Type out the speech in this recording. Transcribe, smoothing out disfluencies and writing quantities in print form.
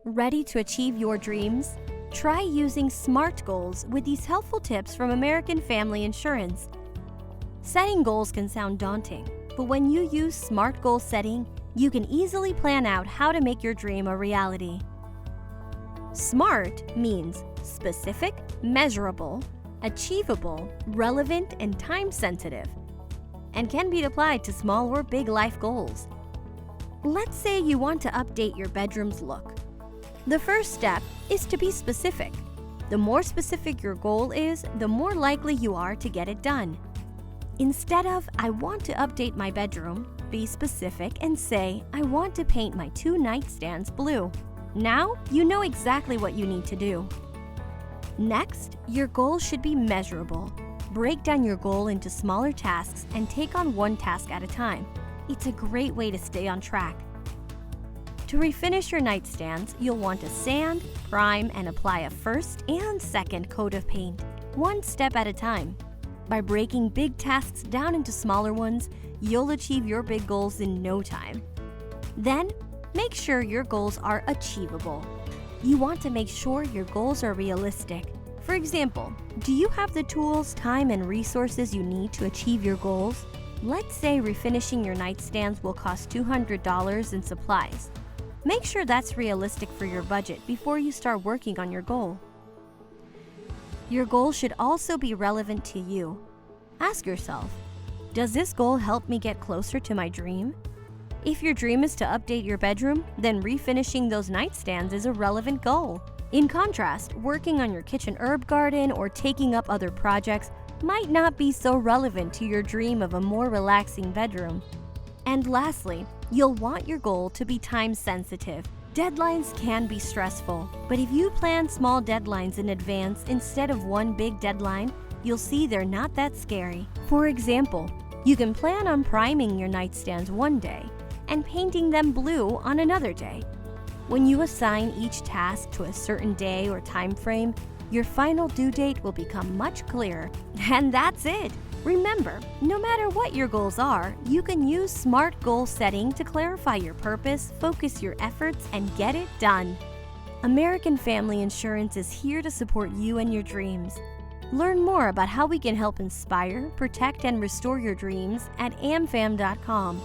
Ready to achieve your dreams? Try using SMART goals with these helpful tips from American Family Insurance. Setting goals can sound daunting, but when you use SMART goal setting, you can easily plan out how to make your dream a reality. SMART means specific, measurable, achievable, relevant, and time-sensitive, and can be applied to small or big life goals. Let's say you want to update your bedroom's look. The first step is to be specific. The more specific your goal is, the more likely you are to get it done. Instead of, "I want to update my bedroom," be specific and say, "I want to paint my 2 nightstands blue." Now, you know exactly what you need to do. Next, your goal should be measurable. Break down your goal into smaller tasks and take on one task at a time. It's a great way to stay on track. To refinish your nightstands, you'll want to sand, prime, and apply a first and second coat of paint, one step at a time. By breaking big tasks down into smaller ones, you'll achieve your big goals in no time. Then, make sure your goals are achievable. You want to make sure your goals are realistic. For example, do you have the tools, time, and resources you need to achieve your goals? Let's say refinishing your nightstands will cost $200 in supplies. Make sure that's realistic for your budget before you start working on your goal. Your goal should also be relevant to you. Ask yourself, does this goal help me get closer to my dream? If your dream is to update your bedroom, then refinishing those nightstands is a relevant goal. In contrast, working on your kitchen herb garden or taking up other projects might not be so relevant to your dream of a more relaxing bedroom. And lastly, you'll want your goal to be time sensitive. Deadlines can be stressful, but if you plan small deadlines in advance instead of one big deadline, you'll see they're not that scary. For example, you can plan on priming your nightstands one day and painting them blue on another day. When you assign each task to a certain day or time frame, your final due date will become much clearer. And that's it! Remember, no matter what your goals are, you can use SMART goal setting to clarify your purpose, focus your efforts, and get it done. American Family Insurance is here to support you and your dreams. Learn more about how we can help inspire, protect, and restore your dreams at amfam.com.